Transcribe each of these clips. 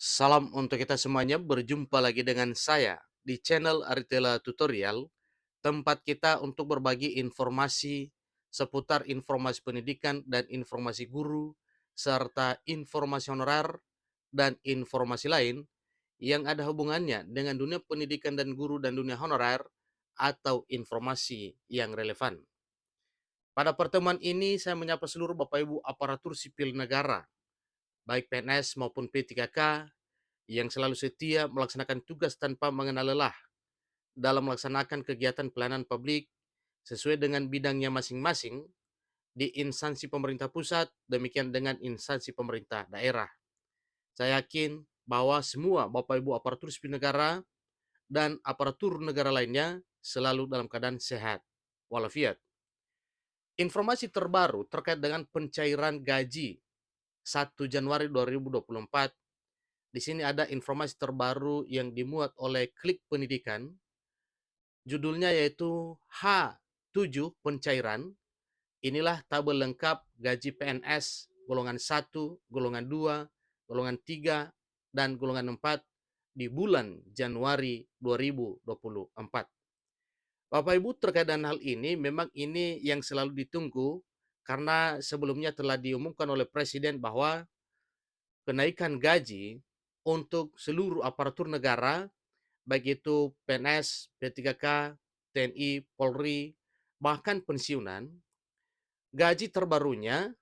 Salam untuk kita semuanya, berjumpa lagi dengan saya di channel Aritela Tutorial, tempat kita untuk berbagi informasi seputar informasi pendidikan dan informasi guru, serta informasi honorer dan informasi lain yang ada hubungannya dengan dunia pendidikan dan guru dan dunia honorer atau informasi yang relevan. Pada pertemuan ini, saya menyapa seluruh Bapak Ibu aparatur sipil negara, baik PNS maupun P3K, yang selalu setia melaksanakan tugas tanpa mengenal lelah dalam melaksanakan kegiatan pelayanan publik sesuai dengan bidangnya masing-masing di instansi pemerintah pusat, demikian dengan instansi pemerintah daerah. Saya yakin bahwa semua Bapak Ibu aparatur sipil negara dan aparatur negara lainnya selalu dalam keadaan sehat walafiat. Informasi terbaru terkait dengan pencairan gaji 1 Januari 2024. Di sini ada informasi terbaru yang dimuat oleh Klik Pendidikan. Judulnya yaitu H7 Pencairan. Inilah tabel lengkap gaji PNS golongan 1, golongan 2, golongan 3, dan golongan 4 di bulan Januari 2024. Bapak Ibu, terkait dengan hal ini, memang ini yang selalu ditunggu karena sebelumnya telah diumumkan oleh Presiden bahwa kenaikan gaji untuk seluruh aparatur negara, baik itu PNS, P3K, TNI, Polri, bahkan pensiunan, gaji terbarunya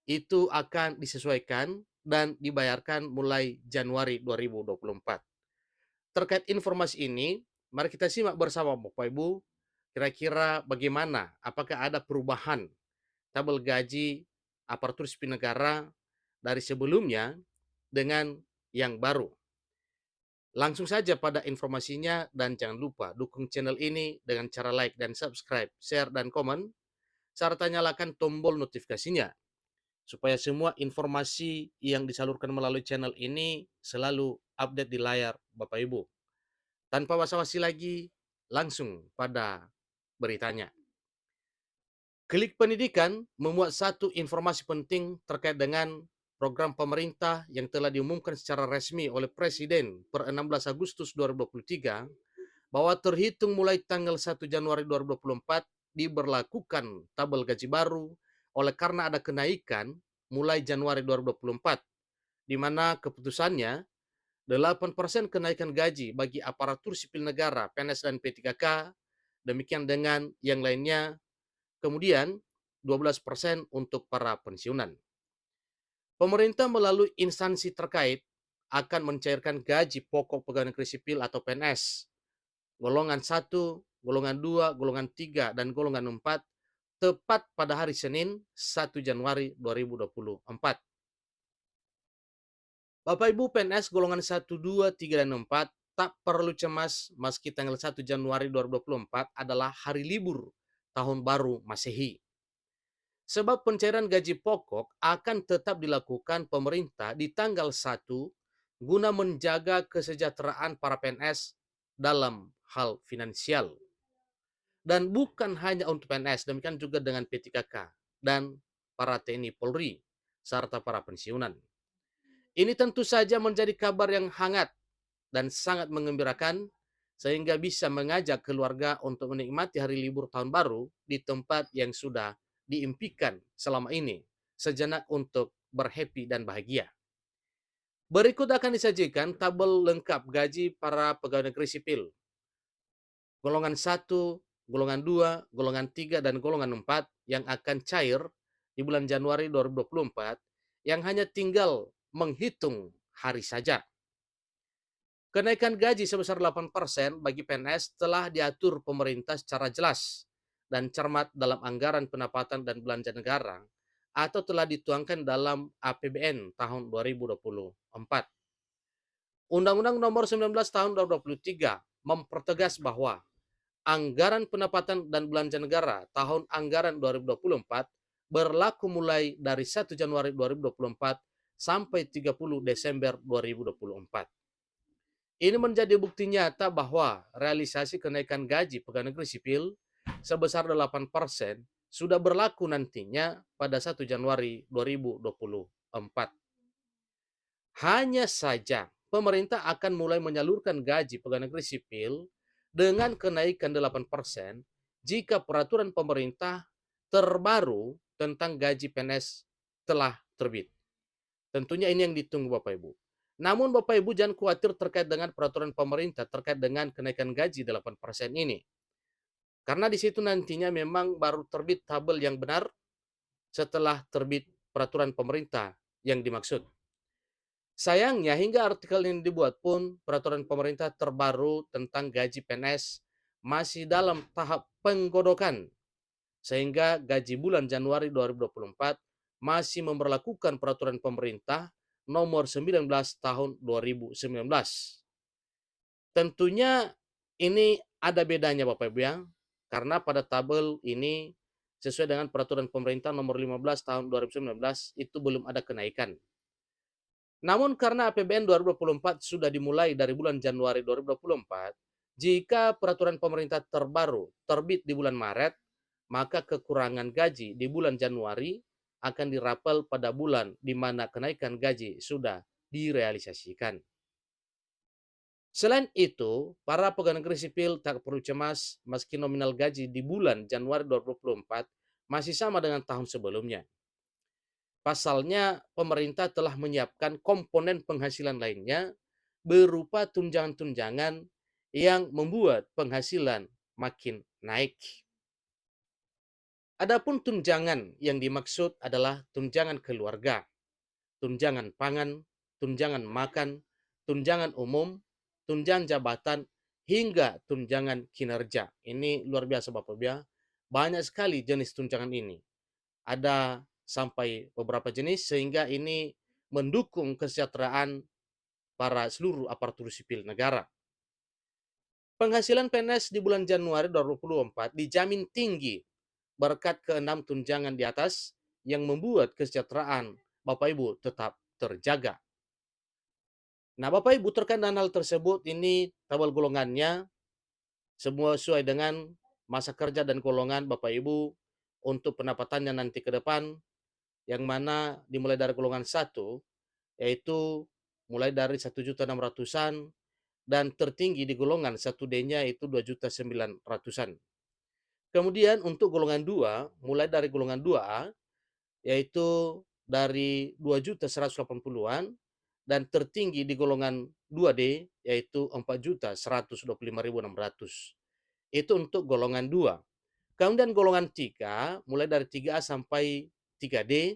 itu akan disesuaikan dan dibayarkan mulai Januari 2024. Terkait informasi ini, mari kita simak bersama Bapak Ibu, kira-kira bagaimana, apakah ada perubahan tabel gaji aparatur sipil negara dari sebelumnya dengan yang baru. Langsung saja pada informasinya dan jangan lupa dukung channel ini dengan cara like dan subscribe, share dan komen, serta nyalakan tombol notifikasinya supaya semua informasi yang disalurkan melalui channel ini selalu update di layar Bapak Ibu. Tanpa basa-basi lagi, langsung pada beritanya. Klik Pendidikan memuat satu informasi penting terkait dengan program pemerintah yang telah diumumkan secara resmi oleh Presiden per 16 Agustus 2023 bahwa terhitung mulai tanggal 1 Januari 2024 diberlakukan tabel gaji baru oleh karena ada kenaikan mulai Januari 2024, di mana keputusannya 8% kenaikan gaji bagi aparatur sipil negara, PNS dan P3K, demikian dengan yang lainnya. Kemudian 12% untuk para pensiunan. Pemerintah melalui instansi terkait akan mencairkan gaji pokok pegawai negeri sipil atau PNS golongan 1, golongan 2, golongan 3, dan golongan 4 tepat pada hari Senin 1 Januari 2024. Bapak Ibu PNS golongan 1, 2, 3, dan 4 tak perlu cemas meski tanggal 1 Januari 2024 adalah hari libur Tahun Baru Masehi. Sebab pencairan gaji pokok akan tetap dilakukan pemerintah di tanggal 1 guna menjaga kesejahteraan para PNS dalam hal finansial. Dan bukan hanya untuk PNS, demikian juga dengan P3K dan para TNI Polri serta para pensiunan. Ini tentu saja menjadi kabar yang hangat dan sangat mengembirakan sehingga bisa mengajak keluarga untuk menikmati hari libur tahun baru di tempat yang sudah diimpikan selama ini, sejenak untuk berhappy dan bahagia. Berikut akan disajikan tabel lengkap gaji para pegawai negeri sipil. Golongan 1, golongan 2, golongan 3, dan golongan 4 yang akan cair di bulan Januari 2024 yang hanya tinggal menghitung hari saja. Kenaikan gaji sebesar 8% bagi PNS telah diatur pemerintah secara jelas dan cermat dalam anggaran pendapatan dan belanja negara atau telah dituangkan dalam APBN tahun 2024. Undang-Undang Nomor 19 tahun 2023 mempertegas bahwa anggaran pendapatan dan belanja negara tahun anggaran 2024 berlaku mulai dari 1 Januari 2024 sampai 30 Desember 2024. Ini menjadi bukti nyata bahwa realisasi kenaikan gaji pegawai negeri sipil sebesar 8% sudah berlaku nantinya pada 1 Januari 2024. Hanya saja pemerintah akan mulai menyalurkan gaji pegawai negeri sipil dengan kenaikan 8% jika peraturan pemerintah terbaru tentang gaji PNS telah terbit. Tentunya ini yang ditunggu Bapak Ibu. Namun Bapak Ibu jangan khawatir terkait dengan peraturan pemerintah terkait dengan kenaikan gaji 8% ini. Karena di situ nantinya memang baru terbit tabel yang benar setelah terbit peraturan pemerintah yang dimaksud. Sayangnya hingga artikel ini dibuat pun peraturan pemerintah terbaru tentang gaji PNS masih dalam tahap penggodokan, sehingga gaji bulan Januari 2024 masih memberlakukan peraturan pemerintah nomor 19 tahun 2019. Tentunya ini ada bedanya Bapak Ibu ya, karena pada tabel ini sesuai dengan peraturan pemerintah nomor 15 tahun 2019 itu belum ada kenaikan. Namun karena APBN 2024 sudah dimulai dari bulan Januari 2024, jika peraturan pemerintah terbaru terbit di bulan Maret, maka kekurangan gaji di bulan Januari akan dirapel pada bulan di mana kenaikan gaji sudah direalisasikan. Selain itu, para pegawai negeri sipil tak perlu cemas meski nominal gaji di bulan Januari 2024 masih sama dengan tahun sebelumnya. Pasalnya, pemerintah telah menyiapkan komponen penghasilan lainnya berupa tunjangan-tunjangan yang membuat penghasilan makin naik. Adapun tunjangan yang dimaksud adalah tunjangan keluarga, tunjangan pangan, tunjangan makan, tunjangan umum, tunjangan jabatan, hingga tunjangan kinerja. Ini luar biasa Bapak Ibu ya. Banyak sekali jenis tunjangan ini. Ada sampai beberapa jenis sehingga ini mendukung kesejahteraan para seluruh aparatur sipil negara. Penghasilan PNS di bulan Januari 2024 dijamin tinggi berkat keenam tunjangan di atas yang membuat kesejahteraan Bapak Ibu tetap terjaga. Nah, Bapak Ibu terkait dengan hal tersebut ini tabel golongannya semua sesuai dengan masa kerja dan golongan Bapak Ibu untuk pendapatannya nanti ke depan yang mana dimulai dari golongan 1 yaitu mulai dari 1.600.000-an dan tertinggi di golongan 1D-nya itu 2.900.000-an. Kemudian untuk golongan 2 mulai dari golongan 2A yaitu dari 2.180.000-an dan tertinggi di golongan 2D yaitu 4.125.600. Itu untuk golongan 2. Kemudian golongan 3 mulai dari 3A sampai 3D.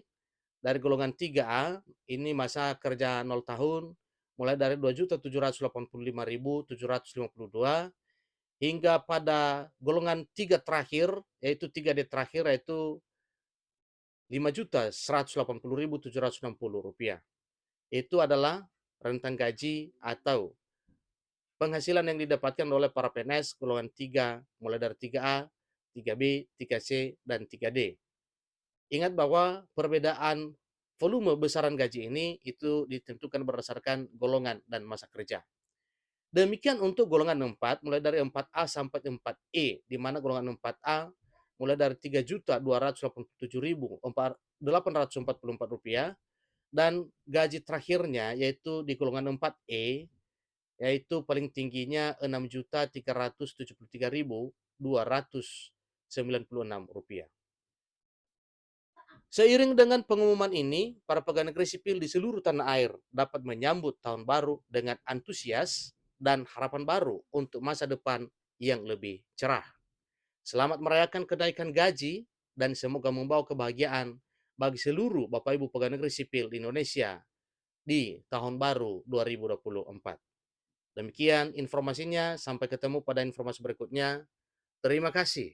Dari golongan 3A ini masa kerja 0 tahun mulai dari 2.785.752 hingga pada golongan 3 terakhir yaitu 3D terakhir yaitu 5.180.760 rupiah. Itu adalah rentang gaji atau penghasilan yang didapatkan oleh para PNS golongan 3 mulai dari 3A, 3B, 3C, dan 3D. Ingat bahwa perbedaan volume besaran gaji ini itu ditentukan berdasarkan golongan dan masa kerja. Demikian untuk golongan 4 mulai dari 4A sampai 4E di mana golongan 4A mulai dari Rp3.287.844 dan gaji terakhirnya yaitu di golongan 4E yaitu paling tingginya Rp6.373.296. Seiring dengan pengumuman ini, para pegawai negeri sipil di seluruh tanah air dapat menyambut tahun baru dengan antusias dan harapan baru untuk masa depan yang lebih cerah. Selamat merayakan kenaikan gaji dan semoga membawa kebahagiaan bagi seluruh Bapak Ibu pegawai negeri sipil di Indonesia di tahun baru 2024. Demikian informasinya, sampai ketemu pada informasi berikutnya. Terima kasih.